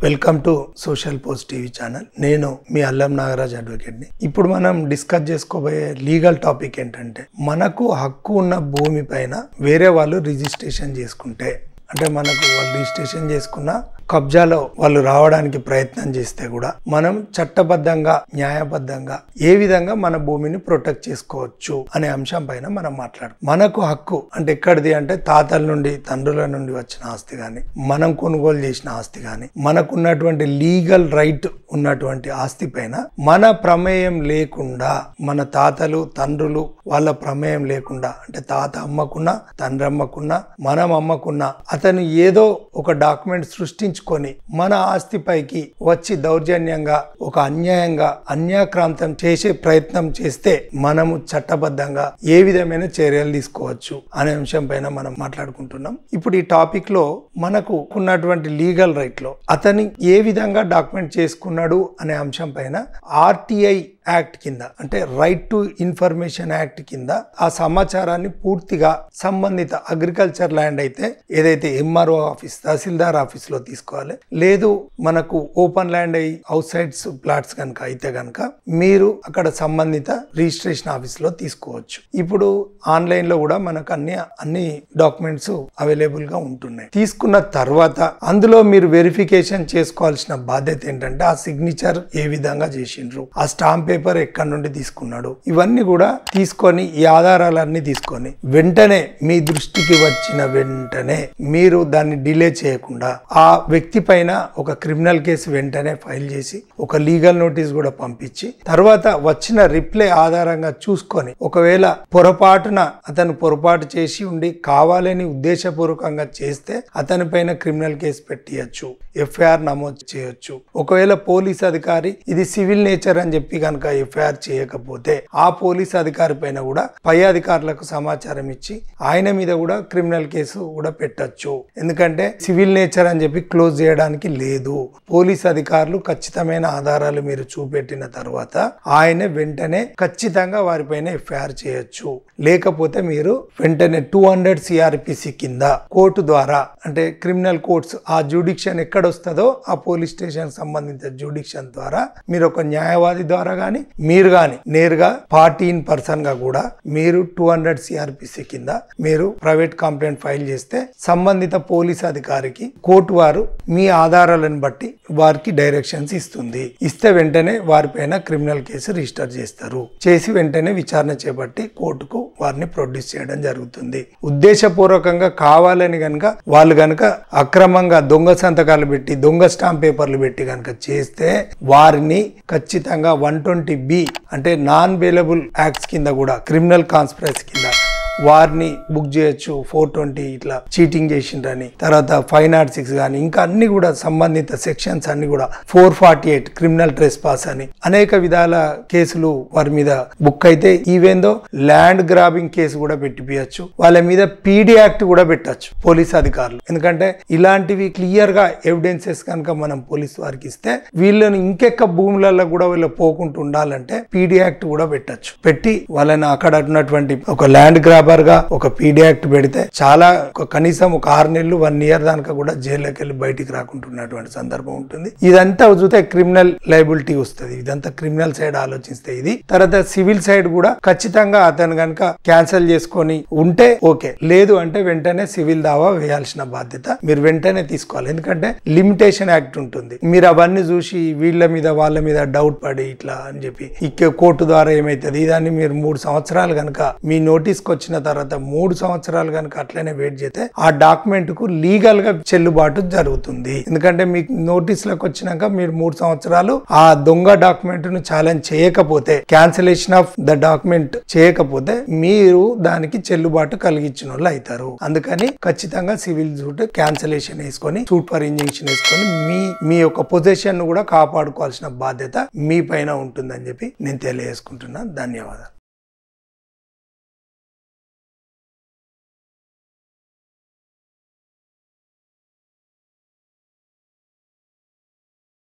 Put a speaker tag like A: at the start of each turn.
A: Welcome to social post TV channel. నేను మీ అల్లం Nagaraj advocate ని. ఇప్పుడు మనం డిస్కస్ చేసుకోబోయే లీగల్ టాపిక్ ఏంటంటే, మనకు హక్కు ఉన్న భూమి పైన వేరే వాళ్ళు రిజిస్ట్రేషన్ చేసుకుంటే, అంటే మనకు వాళ్ళు రిజిస్ట్రేషన్ చేసుకున్న కబ్జాలో వాళ్ళు రావడానికి ప్రయత్నం చేస్తే కూడా మనం చట్టబద్ధంగా న్యాయబద్ధంగా ఏ విధంగా మన భూమిని ప్రొటెక్ట్ చేసుకోవచ్చు అనే అంశం పైన మనం మాట్లాడుతాం. మనకు హక్కు అంటే ఎక్కడిది అంటే తాతల నుండి తండ్రుల నుండి వచ్చిన ఆస్తి కానీ, మనం కొనుగోలు చేసిన ఆస్తి కానీ, మనకున్నటువంటి లీగల్ రైట్ ఉన్నటువంటి ఆస్తి పైన మన ప్రమేయం లేకుండా, మన తాతలు తండ్రులు వాళ్ళ ప్రమేయం లేకుండా, అంటే తాత అమ్మకున్నా తండ్రి అమ్మకున్నా మనం అమ్మకున్నా అతను ఏదో ఒక డాక్యుమెంట్ సృష్టించుకొని మన ఆస్తిపైకి వచ్చి దౌర్జన్యంగా ఒక అన్యాయంగా అన్యాక్రాంతం చేసే ప్రయత్నం చేస్తే మనము చట్టబద్ధంగా ఏ విధమైన చర్యలు తీసుకోవచ్చు అనే అంశం పైన మనం మాట్లాడుకుంటున్నాం. ఇప్పుడు ఈ టాపిక్ లో మనకు ఉన్నటువంటి లీగల్ రైట్ లో అతని ఏ విధంగా డాక్యుమెంట్ చేసుకున్నాడు అనే అంశం పైన ఆర్టీఐ యాక్ట్ కింద, అంటే రైట్ టు ఇన్ఫర్మేషన్ యాక్ట్ కింద ఆ సమాచారాన్ని పూర్తిగా సంబంధిత అగ్రికల్చర్ ల్యాండ్ అయితే ఏదైతే ఎంఆర్ఓ ఆఫీస్ తహసీల్దార్ ఆఫీస్ లో తీసుకోవాలి, లేదు మనకు ఓపెన్ ల్యాండ్ అయ్యి అవుట్ సైడ్స్ ప్లాట్స్ కనుక అయితే కనుక మీరు అక్కడ సంబంధిత రిజిస్ట్రేషన్ ఆఫీస్ లో తీసుకోవచ్చు. ఇప్పుడు ఆన్లైన్ లో కూడా మనకు అన్ని డాక్యుమెంట్స్ అవైలబుల్ గా ఉంటున్నాయి. తీసుకున్న తర్వాత అందులో మీరు వెరిఫికేషన్ చేసుకోవాల్సిన బాధ్యత ఏంటంటే, ఆ సిగ్నేచర్ ఏ విధంగా చేసిండ్రు, ఆ స్టాంప్ పేపర్ ఎక్కడి నుండి తీసుకున్నాడు, ఇవన్నీ కూడా తీసుకొని ఈ ఆధారాలన్నీ తీసుకొని వెంటనే మీ దృష్టికి వచ్చిన వెంటనే మీరు దాన్ని డిలే చేయకుండా ఆ వ్యక్తి పైన ఒక క్రిమినల్ కేసు వెంటనే ఫైల్ చేసి ఒక లీగల్ నోటీస్ కూడా పంపించి తర్వాత వచ్చిన రిప్లై ఆధారంగా చూసుకొని, ఒకవేళ పొరపాటున అతను పొరపాటు చేసి ఉండి కావాలని ఉద్దేశపూర్వకంగా చేస్తే అతని పైన క్రిమినల్ కేసు పెట్టియచ్చు, ఎఫ్ఐఆర్ నమోదు చేయొచ్చు. ఒకవేళ పోలీస్ అధికారి ఇది సివిల్ నేచర్ అని చెప్పి కనుక ఎఫ్ఐఆర్ చేయకపోతే ఆ పోలీస్ అధికారి పైన కూడా పై అధికారులకు సమాచారం ఇచ్చి ఆయన మీద కూడా క్రిమినల్ కేసు కూడా పెట్టచ్చు. ఎందుకంటే సివిల్ నేచర్ అని చెప్పి క్లోజ్ చేయడానికి లేదు. పోలీస్ అధికారులు ఖచ్చితమైన ఆధారాలు మీరు చూపెట్టిన తర్వాత ఆయన వెంటనే ఖచ్చితంగా వారిపైన ఎఫ్ఐఆర్ చేయొచ్చు. లేకపోతే మీరు వెంటనే 200 సిఆర్పిసి కింద కోర్టు ద్వారా, అంటే క్రిమినల్ కోర్ట్స్ ఆ జ్యూడిక్షన్ ఎక్కడ వస్తుందో ఆ పోలీస్ స్టేషన్ సంబంధిత జ్యూడిక్షన్ ద్వారా మీరు ఒక న్యాయవాది ద్వారా గాని మీరు గాని నేరుగా పార్టీ ఇన్ పర్సన్ గా కూడా మీరు 200 సిఆర్పిసి కింద మీరు ప్రైవేట్ కంప్లైంట్ ఫైల్ చేస్తే సంబంధిత పోలీస్ అధికారికి కోర్టు వారు మీ ఆధారాలను బట్టి వారికి డైరెక్షన్స్ ఇస్తే వెంటనే వారిపైన క్రిమినల్ కేసు రిజిస్టర్ చేస్తారు. చేసి వెంటనే విచారణ చేపట్టి కోర్టుకు వారిని ప్రొడ్యూస్ చేయడం జరుగుతుంది. ఉద్దేశపూర్వకంగా కావాలని గనక వాళ్ళు గనక అక్రమంగా దొంగ సంతకాలు పెట్టి దొంగ స్టాంప్ పేపర్లు పెట్టి గనక చేస్తే వారిని ఖచ్చితంగా 120B అంటే నాన్ బెయిలబుల్ యాక్ట్స్ కింద కూడా క్రిమినల్ కాన్స్పిరసీ కింద వారిని బుక్ చేయొచ్చు. 420 ఇట్లా చీటింగ్ చేసిండ్రని, తర్వాత 506 కానీ ఇంకా అన్ని కూడా సంబంధిత సెక్షన్స్ అన్ని కూడా 448 క్రిమినల్ ట్రెస్ పాస్ అని అనేక విధాల కేసులు వారి మీద బుక్ అయితే, ఈవెందో ల్యాండ్ గ్రాబింగ్ కేసు కూడా పెట్టిపోయచ్చు. వాళ్ళ మీద పీడీ యాక్ట్ కూడా పెట్టచ్చు పోలీస్ అధికారులు. ఎందుకంటే ఇలాంటివి క్లియర్ గా ఎవిడెన్సెస్ కనుక మనం పోలీస్ వారికి ఇస్తే వీళ్ళని ఇంకెక్క భూములలో కూడా వీళ్ళు పోకుండా ఉండాలంటే పీడీ యాక్ట్ కూడా పెట్టచ్చు. పెట్టి వాళ్ళని అక్కడ ఉన్నటువంటి ఒక ల్యాండ్ గ్రాబ్ గా ఒక పీడీ యాక్ట్ పెడితే చాలా కనీసం ఒక 6 నెలలు 1 ఇయర్ దాకా కూడా జైల్లోకి వెళ్ళి బయటికి రాకుంటున్నటువంటి సందర్భం ఉంటుంది. ఇదంతా చూస్తే క్రిమినల్ లయబిలిటీ వస్తుంది. ఇదంతా క్రిమినల్ సైడ్ ఆలోచిస్తే ఇది. తర్వాత సివిల్ సైడ్ కూడా ఖచ్చితంగా అతను కనుక క్యాన్సిల్ చేసుకొని ఉంటే ఓకే, లేదు అంటే వెంటనే సివిల్ దావా వేయాల్సిన బాధ్యత మీరు వెంటనే తీసుకోవాలి. ఎందుకంటే లిమిటేషన్ యాక్ట్ ఉంటుంది. మీరు అవన్నీ చూసి వీళ్ళ మీద వాళ్ళ మీద డౌట్ పడి ఇట్లా అని చెప్పి కోర్టు ద్వారా ఏమైతుంది, దాన్ని మీరు 3 సంవత్సరాలు కనుక మీ నోటీస్కి వచ్చిన తర్వాత 3 సంవత్సరాలు కనుక అట్లనే వెయిట్ చేస్తే ఆ డాక్యుమెంట్ కు లీగల్ గా చెల్లుబాటు జరుగుతుంది. ఎందుకంటే మీకు నోటీసులకు వచ్చినాక మీరు 3 సంవత్సరాలు ఆ దొంగ డాక్యుమెంట్ ను ఛాలెంజ్ చేయకపోతే, క్యాన్సిలేషన్ ఆఫ్ ద డాక్యుమెంట్ చేయకపోతే మీరు దానికి చెల్లుబాటు కలిగించిన వాళ్ళు అవుతారు. అందుకని ఖచ్చితంగా సివిల్ సూట్ క్యాన్సిలేషన్ వేసుకొని సూట్ ఫర్ ఇంజంక్షన్ వేసుకొని మీ యొక్క పొజిషన్ ను కూడా కాపాడుకోవాల్సిన బాధ్యత మీ పైన ఉంటుందని చెప్పి నేను తెలియజేసుకుంటున్నాను. ధన్యవాదాలు.